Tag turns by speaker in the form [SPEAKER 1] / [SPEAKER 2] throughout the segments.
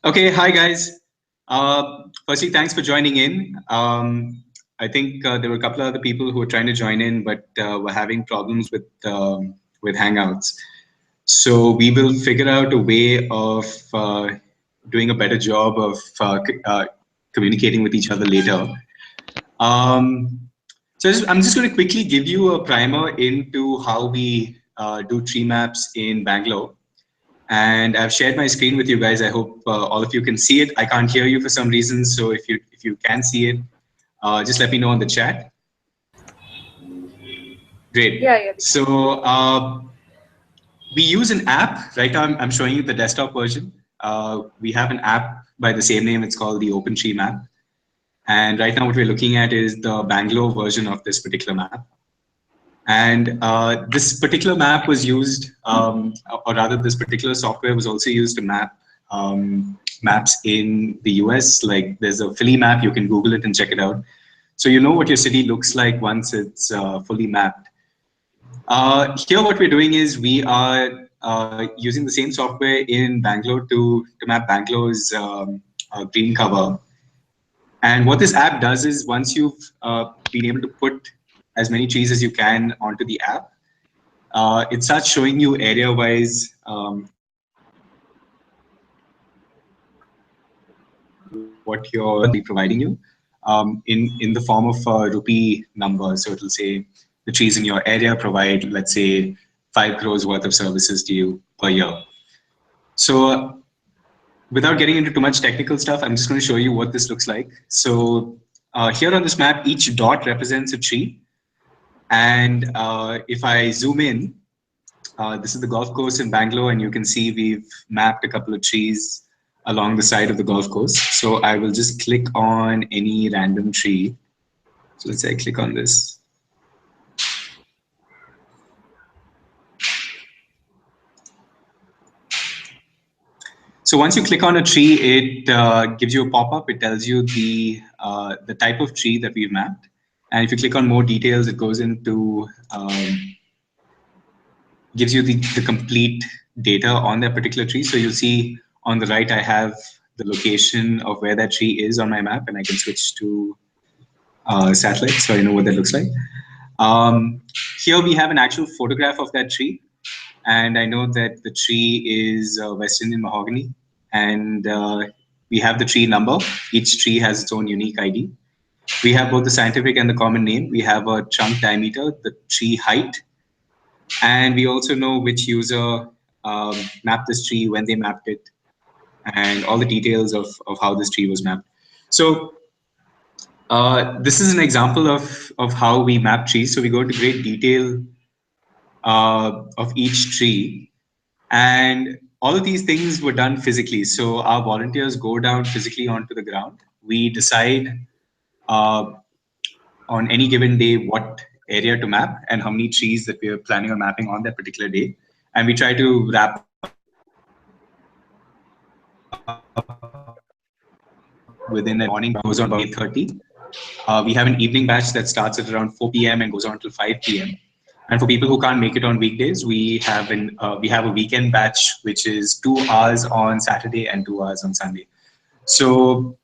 [SPEAKER 1] Okay, hi guys. Firstly, thanks for joining in. I think there were a couple of other people who were trying to join in, but were having problems with Hangouts. So we will figure out a way of doing a better job of communicating with each other later. Um, I'm just going to quickly give you a primer into how we do tree maps in Bangalore. And I've shared my screen with you guys. I hope all of you can see it. I can't hear you for some reason, so if you can see it, just let me know in the chat.
[SPEAKER 2] Yeah,
[SPEAKER 1] Great.
[SPEAKER 2] yeah.
[SPEAKER 1] So we use an app right now. I'm showing you the desktop version. We have an app by the same name. It's called the OpenTree Map. And right now, what we're looking at is the Bangalore version of this particular map. And this particular map was used, or rather, this particular software was also used to map maps in the US. Like there's a Philly map, you can Google it and check it out. So you know what your city looks like once it's fully mapped. Here, what we're doing is we are using the same software in Bangalore to map Bangalore's green cover. And what this app does is once you've been able to put as many trees as you can onto the app, it starts showing you area-wise what your be providing you in the form of a rupee number. So it'll say the trees in your area provide, let's say, 5 crores worth of services to you per year. So without getting into too much technical stuff, I'm just going to show you what this looks like. So here on this map, each dot represents a tree. And if I zoom in, this is the golf course in Bangalore, and you can see we've mapped a couple of trees along the side of the golf course. So I will just click on any random tree. So let's say I click on this. So once you click on a tree, it gives you a pop-up. It tells you the type of tree that we've mapped. And if you click on more details, it goes into gives you the complete data on that particular tree. So you'll see on the right, I have the location of where that tree is on my map, and I can switch to satellite so I know what that looks like. Um, Here we have an actual photograph of that tree, and I know that the tree is West Indian mahogany, and we have the tree number. Each tree has its own unique ID. We have both the scientific and the common name. We have a trunk diameter, the tree height, and we also know which user mapped this tree, when they mapped it, and all the details of how this tree was mapped. So this is an example of how we map trees. So we go into great detail of each tree, and all of these things were done physically. So our volunteers go down physically onto the ground. We decide uh, on any given day what area to map and how many trees that we are planning on mapping on that particular day. And we try to wrap up within an morning goes on about 8:30. We have an evening batch that starts at around 4 p.m. and goes on till 5 p.m. And for people who can't make it on weekdays, we have a weekend batch which is 2 hours on Saturday and 2 hours on Sunday. So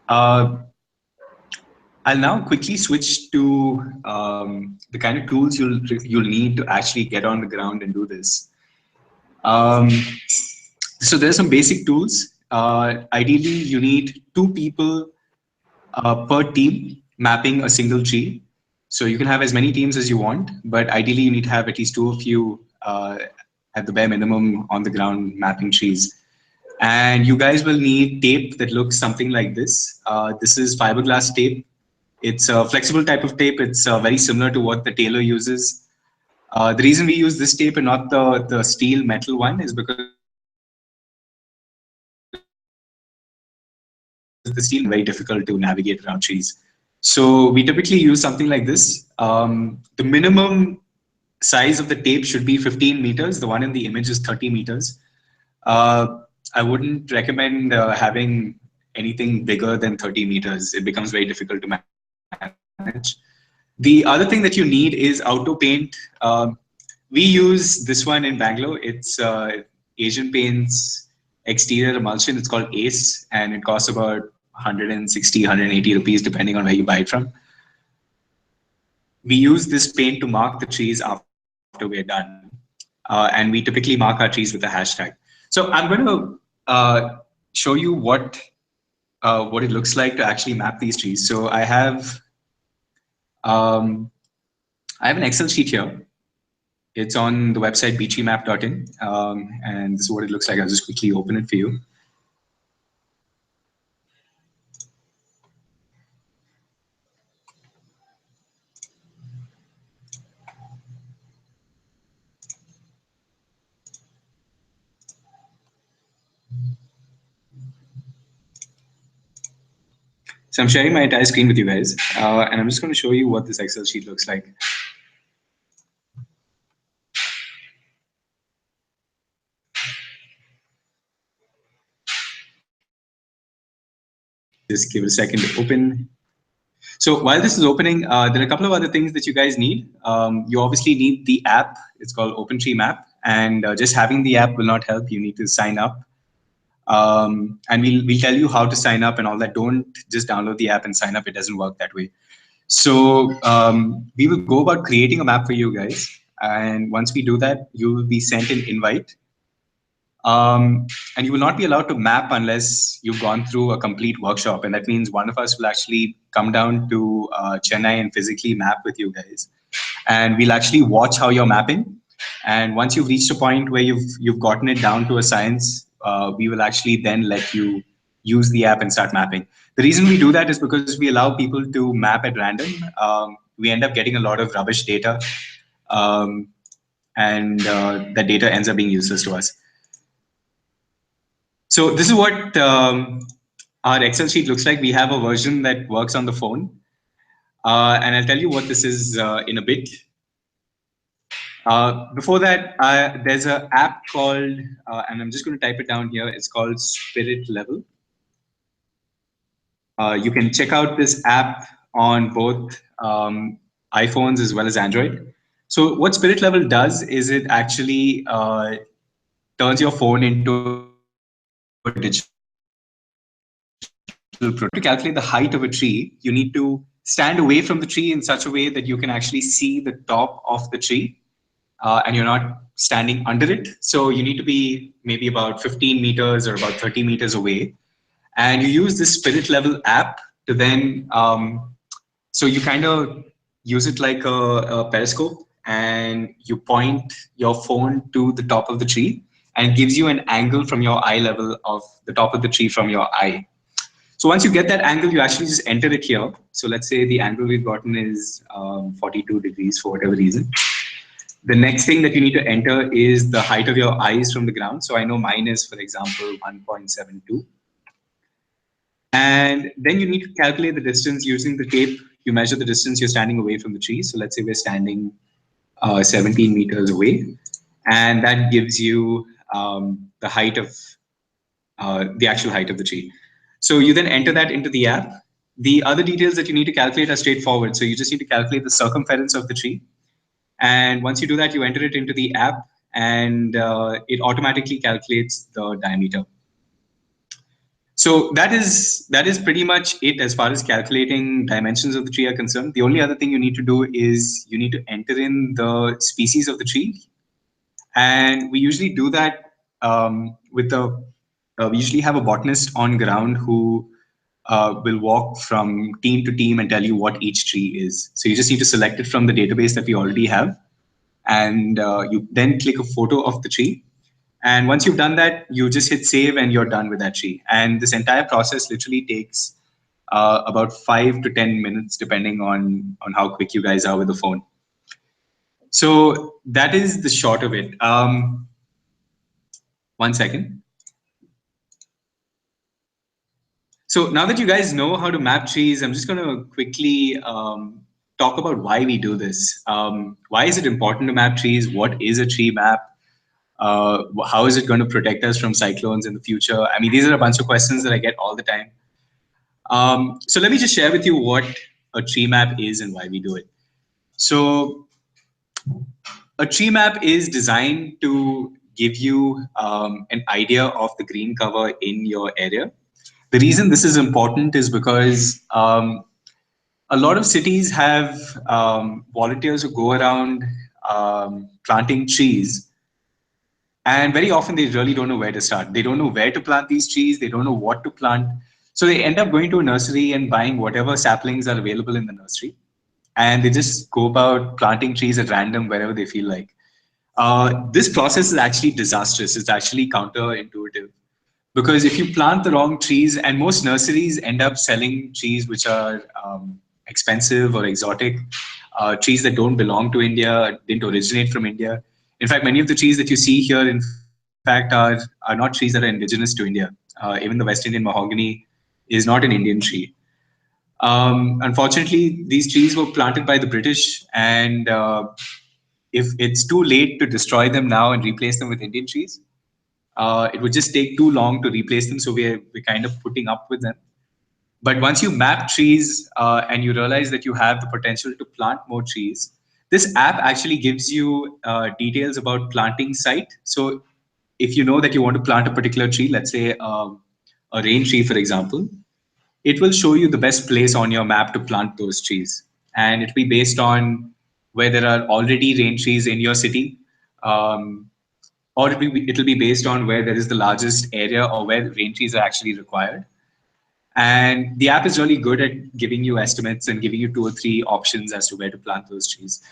[SPEAKER 1] uh, I'll now quickly switch to the kind of tools you'll need to actually get on the ground and do this. Um, so there's some basic tools. Ideally, you need two people per team mapping a single tree. So you can have as many teams as you want, but ideally you need to have at least two of you at the bare minimum on the ground mapping trees. And you guys will need tape that looks something like this. This is fiberglass tape. It's a flexible type of tape. It's very similar to what the tailor uses. The reason we use this tape and not the steel metal one is because the steel metal one is very difficult to navigate around trees. So we typically use something like this. The minimum size of the tape should be 15 meters. The one in the image is 30 meters. I wouldn't recommend having anything bigger than 30 meters. It becomes very difficult to manage. The other thing that you need is auto paint. We use this one in Bangalore. It's Asian Paints exterior emulsion. It's called ACE, and it costs about 160, 180 rupees depending on where you buy it from. We use this paint to mark the trees after we're done, and we typically mark our trees with a hashtag. So I'm going to show you what it looks like to actually map these trees. So um, I have an Excel sheet here. It's on the website beachremap.in, and this is what it looks like. I'll just quickly open it for you. So I'm sharing my entire screen with you guys, and I'm just going to show you what this Excel sheet looks like. Just give it a second to open. So while this is opening, there are a couple of other things that you guys need. You obviously need the app. It's called OpenTreeMap, and just having the app will not help. You need to sign up. And we'll tell you how to sign up and all that. Don't just download the app and sign up. It doesn't work that way. So we will go about creating a map for you guys. And once we do that, you will be sent an invite. And you will not be allowed to map unless you've gone through a complete workshop. And that means one of us will actually come down to Chennai and physically map with you guys. And we'll actually watch how you're mapping. And once you've reached a point where you've gotten it down to a science, we will actually then let you use the app and start mapping. The reason we do that is because we allow people to map at random. We end up getting a lot of rubbish data, um, and that data ends up being useless to us. So this is what our Excel sheet looks like. We have a version that works on the phone, and I'll tell you what this is in a bit. Before that, there's an app called, and I'm just going to type it down here. It's called Spirit Level. You can check out this app on both iPhones as well as Android. So what Spirit Level does is it actually turns your phone into a digital prototype. To calculate the height of a tree, you need to stand away from the tree in such a way that you can actually see the top of the tree, and you're not standing under it. So you need to be maybe about 15 meters or about 30 meters away. And you use this Spirit Level app to then, so you kind of use it like a periscope, and you point your phone to the top of the tree, and it gives you an angle from your eye level of the top of the tree from your eye. So once you get that angle, you actually just enter it here. So let's say the angle we've gotten is 42 degrees for whatever reason. The next thing that you need to enter is the height of your eyes from the ground. So I know mine is, for example, 1.72. And then you need to calculate the distance using the tape. You measure the distance you're standing away from the tree. So let's say we're standing 17 meters away. And that gives you the height of the actual height of the tree. So you then enter that into the app. The other details that you need to calculate are straightforward. So you just need to calculate the circumference of the tree. And once you do that, you enter it into the app, and it automatically calculates the diameter. So that is pretty much it as far as calculating dimensions of the tree are concerned. The only other thing you need to do is you need to enter in the species of the tree, and we usually do that with the. We usually have a botanist on ground who will walk from team to team and tell you what each tree is. So you just need to select it from the database that we already have, and you then click a photo of the tree. And once you've done that, you just hit save and you're done with that tree. And this entire process literally takes about 5 to 10 minutes, depending on how quick you guys are with the phone. So that is the short of it. One second. So now that you guys know how to map trees, I'm just going to quickly talk about why we do this. Why is it important to map trees? What is a tree map? How is it going to protect us from cyclones in the future? I mean, these are a bunch of questions that I get all the time. So let me just share with you what a tree map is and why we do it. So a tree map is designed to give you an idea of the green cover in your area. The reason this is important is because a lot of cities have volunteers who go around planting trees, and very often they really don't know where to start. They don't know where to plant these trees, they don't know what to plant. So they end up going to a nursery and buying whatever saplings are available in the nursery, and they just go about planting trees at random wherever they feel like. This process is actually disastrous. It's actually counterintuitive, because if you plant the wrong trees, and most nurseries end up selling trees which are expensive or exotic, trees that don't belong to India, didn't originate from India. In fact, many of the trees that you see here, in fact, are not trees that are indigenous to India. Even the West Indian mahogany is not an Indian tree. Unfortunately, these trees were planted by the British, and if it's too late to destroy them now and replace them with Indian trees, it would just take too long to replace them. So we're kind of putting up with them. But once you map trees and you realize that you have the potential to plant more trees, this app actually gives you details about planting site. So if you know that you want to plant a particular tree, let's say a rain tree, for example, it will show you the best place on your map to plant those trees. And it'll be based on where there are already rain trees in your city, or it'll be based on where there is the largest area or where rain trees are actually required. And the app is really good at giving you estimates and giving you two or three options as to where to plant those trees.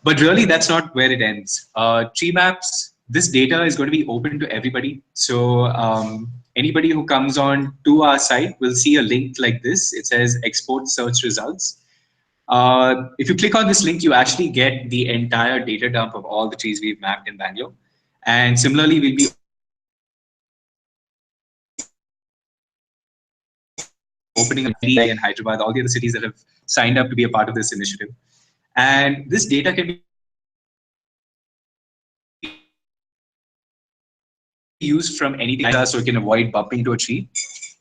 [SPEAKER 1] But really, that's not where it ends. Tree maps, this data is going to be open to everybody. So anybody who comes on to our site will see a link like this. It says export search results. If you click on this link, you actually get the entire data dump of all the trees we've mapped in Bangalore. And similarly, we'll be opening a link in Delhi and Hyderabad, all the other cities that have signed up to be a part of this initiative. And this data can be used from anything. It can be used from anything like so it can avoid bumping into a tree.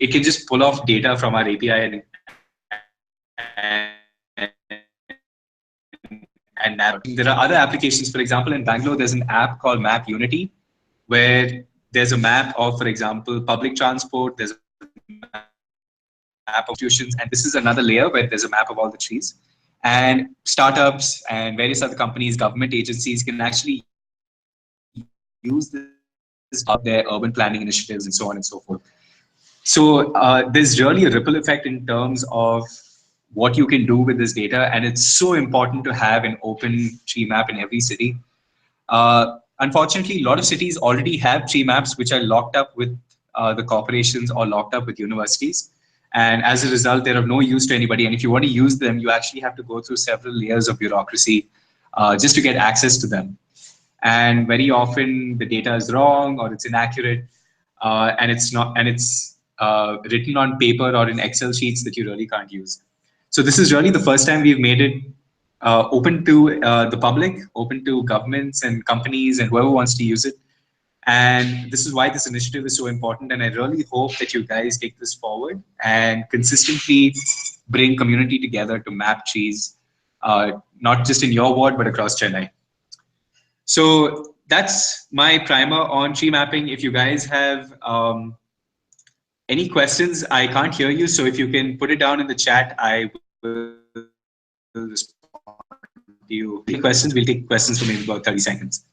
[SPEAKER 1] It can just pull off data from our API and navigate. There are other applications. For example, in Bangalore, there's an app called Map Unity, where there's a map of, for example, public transport, there's a map of institutions, and this is another layer where there's a map of all the trees. And startups and various other companies, government agencies can actually use this data to map their urban planning initiatives and so on and so forth. So there's really a ripple effect in terms of what you can do with this data, and it's so important to have an open tree map in every city. Unfortunately, a lot of cities already have tree maps which are locked up with the corporations or locked up with universities. And as a result, they're of no use to anybody. And if you want to use them, you actually have to go through several layers of bureaucracy just to get access to them. And very often the data is wrong or it's inaccurate, and it's written on paper or in Excel sheets that you really can't use. So this is really the first time we've made it open to the public, open to governments and companies and whoever wants to use it. And this is why this initiative is so important. And I really hope that you guys take this forward and consistently bring community together to map trees, not just in your ward, but across Chennai. So that's my primer on tree mapping. If you guys have any questions, I can't hear you. So if you can put it down in the chat, I will respond to you. Any questions? We'll take questions for maybe about 30 seconds.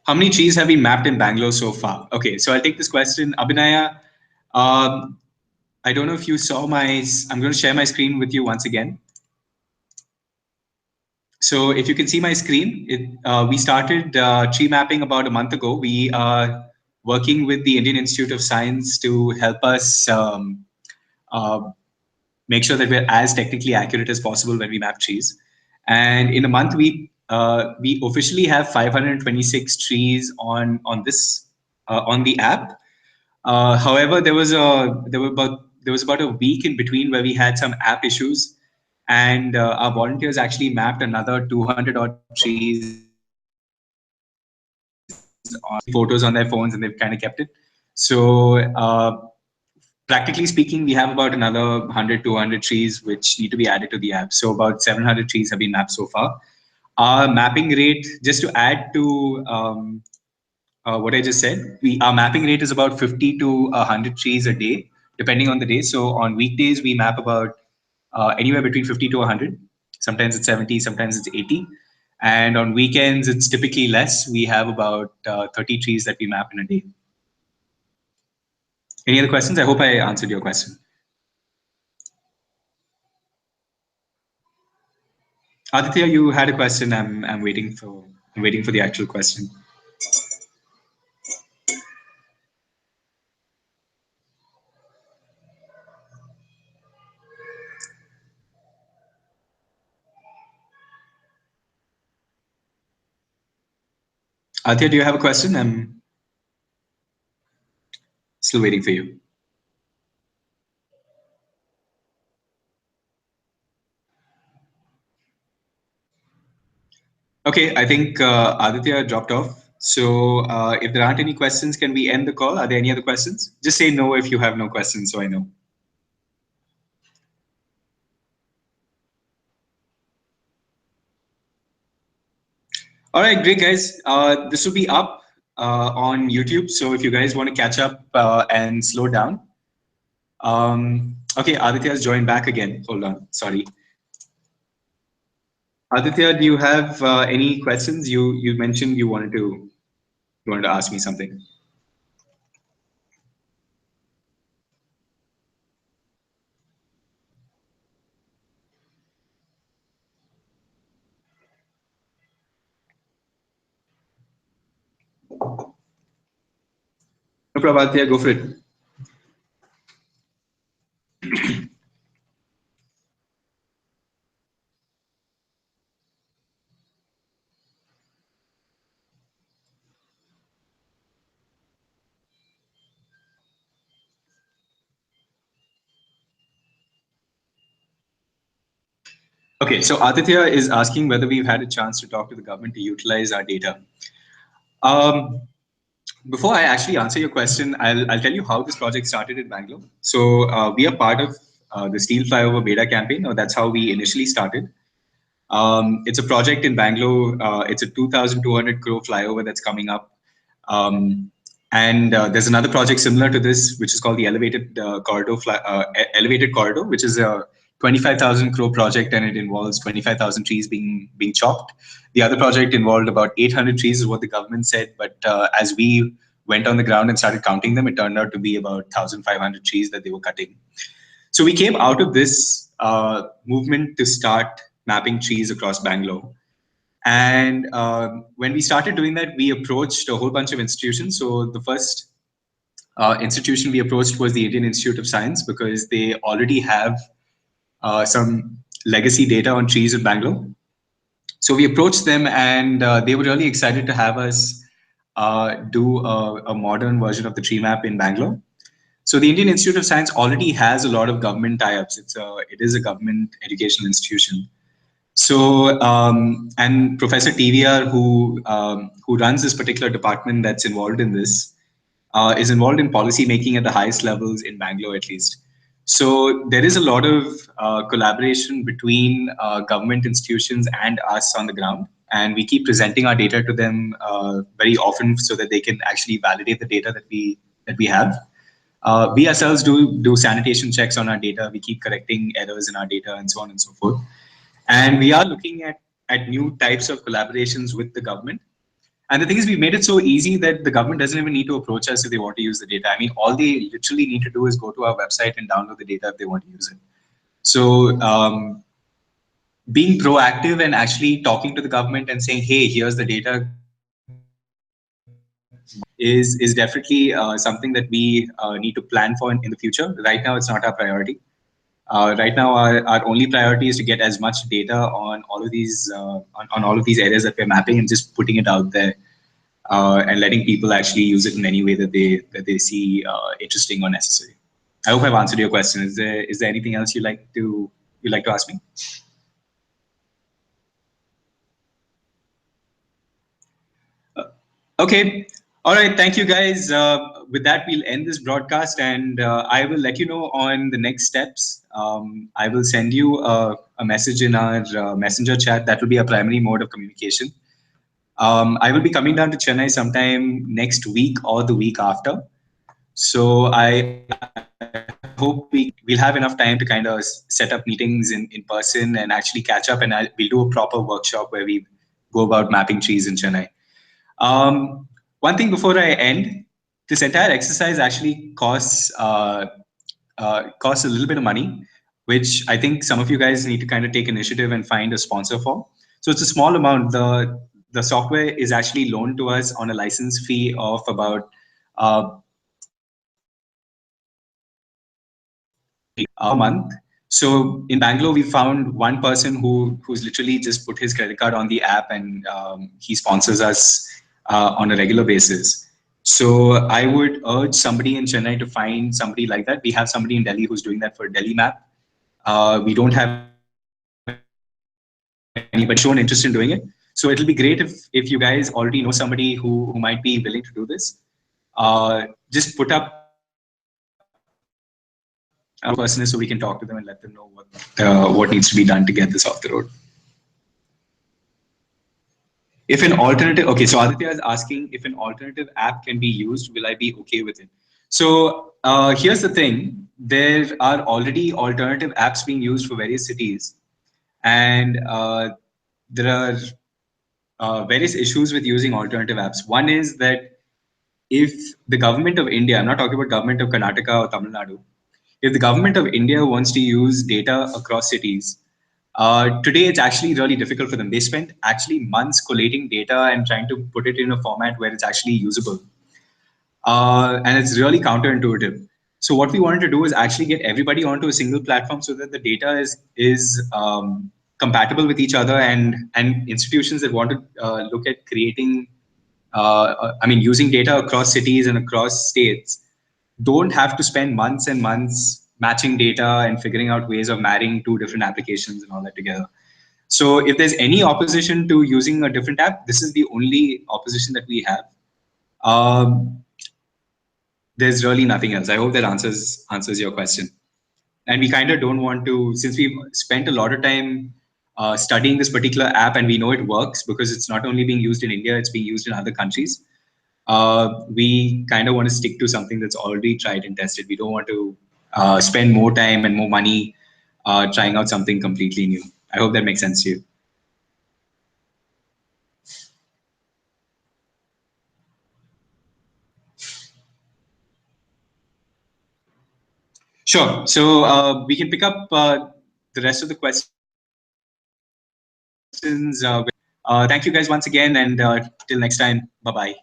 [SPEAKER 1] How many trees have been mapped in Bangalore so far? Okay, so I'll take this question. Abhinaya, um, I don't know if you saw I'm going to share my screen with you once again. So if you can see my screen, we started tree mapping about a month ago. We are working with the Indian Institute of Science to help us uh, make sure that we're as technically accurate as possible when we map trees. And in a month, we officially have 526 trees on this on the app. However, there was about a week in between where we had some app issues, And our volunteers actually mapped another 200 odd trees on photos on their phones, and they've kind of kept it. So practically speaking, we have about another 100, 200 trees which need to be added to the app. So about 700 trees have been mapped so far. Our mapping rate, just to add to what I just said, our mapping rate is about 50 to 100 trees a day, depending on the day. So on weekdays, we map about anywhere between 50 to 100. Sometimes it's 70, sometimes it's 80. And on weekends, it's typically less. We have about 30 trees that we map in a day. Any other questions? I hope I answered your question. Aditya, you had a question. I'm waiting for the actual question. Aditya, do you have a question? I'm still waiting for you. Okay, I think Aditya dropped off. So if there aren't any questions, can we end the call? Are there any other questions? Just say no if you have no questions, so I know. All right, great guys. This will be up on YouTube. So if you guys want to catch up and slow down. Okay, Aditya has joined back again. Hold on, sorry. Aditya, do you have any questions? You mentioned you wanted to ask me something. No problem, Aditya. Go for it. Okay, so Aditya is asking whether we've had a chance to talk to the government to utilize our data. Um, Before I actually answer your question, I'll tell you how this project started in Bangalore. So we are part of the Steel Flyover Beta campaign, or that's how we initially started. It's a project in Bangalore. It's a 2,200 crore flyover that's coming up. Um, and there's another project similar to this, which is called the Elevated Corridor, which is a 25,000 crore project, and it involves 25,000 trees being chopped. The other project involved about 800 trees, is what the government said. But as we went on the ground and started counting them, it turned out to be about 1,500 trees that they were cutting. So we came out of this movement to start mapping trees across Bangalore. And when we started doing that, we approached a whole bunch of institutions. So the first institution we approached was the Indian Institute of Science, because they already have some legacy data on trees in Bangalore. So we approached them, and they were really excited to have us do a modern version of the tree map in Bangalore. So the Indian Institute of Science already has a lot of government tie-ups. It is a government educational institution. So and Professor TVR, who runs this particular department that's involved in this, is involved in policy making at the highest levels in Bangalore, at least. So there is a lot of collaboration between government institutions and us on the ground, and we keep presenting our data to them very often so that they can actually validate the data that we have. We ourselves do sanitation checks on our data. We keep correcting errors in our data and so on and so forth. And we are looking at new types of collaborations with the government. And the thing is, we made it so easy that the government doesn't even need to approach us if they want to use the data. I mean, all they literally need to do is go to our website and download the data if they want to use it. So being proactive and actually talking to the government and saying, hey, here's the data, is definitely something that we need to plan for in the future. Right now, it's not our priority. Right now, our only priority is to get as much data on all of these on all of these areas that we're mapping, and just putting it out there and letting people actually use it in any way that they see interesting or necessary. I hope I've answered your question. Is there anything else you'd like to ask me? Okay. All right. Thank you, guys. With that, we'll end this broadcast, and I will let you know on the next steps. I will send you a message in our messenger chat. That will be our primary mode of communication. I will be coming down to Chennai sometime next week or the week after. So I hope we'll have enough time to kind of set up meetings in person and actually catch up, and we'll do a proper workshop where we go about mapping trees in Chennai. One thing before I end, this entire exercise actually costs a little bit of money, which I think some of you guys need to kind of take initiative and find a sponsor for. So it's a small amount. The software is actually loaned to us on a license fee of about a month. So in Bangalore, we found one person who's literally just put his credit card on the app, and he sponsors us on a regular basis. So I would urge somebody in Chennai to find somebody like that. We have somebody in Delhi who's doing that for Delhi Map. We don't have anybody shown interest in doing it. So it'll be great if you guys already know somebody who might be willing to do this. Just put up a person is so we can talk to them and let them know what needs to be done to get this off the road. If an alternative, okay, so Aditya is asking if an alternative app can be used, will I be okay with it? So here's the thing: there are already alternative apps being used for various cities, and there are various issues with using alternative apps. One is that if the government of India, I'm not talking about government of Karnataka or Tamil Nadu, if the government of India wants to use data across cities, today it's actually really difficult for them. They spent actually months collating data and trying to put it in a format where it's actually usable. And it's really counterintuitive. So what we wanted to do is actually get everybody onto a single platform so that the data is compatible with each other, and institutions that want to look at creating, using data across cities and across states don't have to spend months and months matching data and figuring out ways of marrying two different applications and all that together. So if there's any opposition to using a different app, this is the only opposition that we have. There's really nothing else. I hope that answers your question. And we kind of don't want to, since we've spent a lot of time studying this particular app and we know it works because it's not only being used in India, it's being used in other countries. We kind of want to stick to something that's already tried and tested. We don't want to spend more time and more money trying out something completely new. I hope that makes sense to you. Sure. So we can pick up the rest of the questions. Thank you guys once again, and till next time. Bye bye.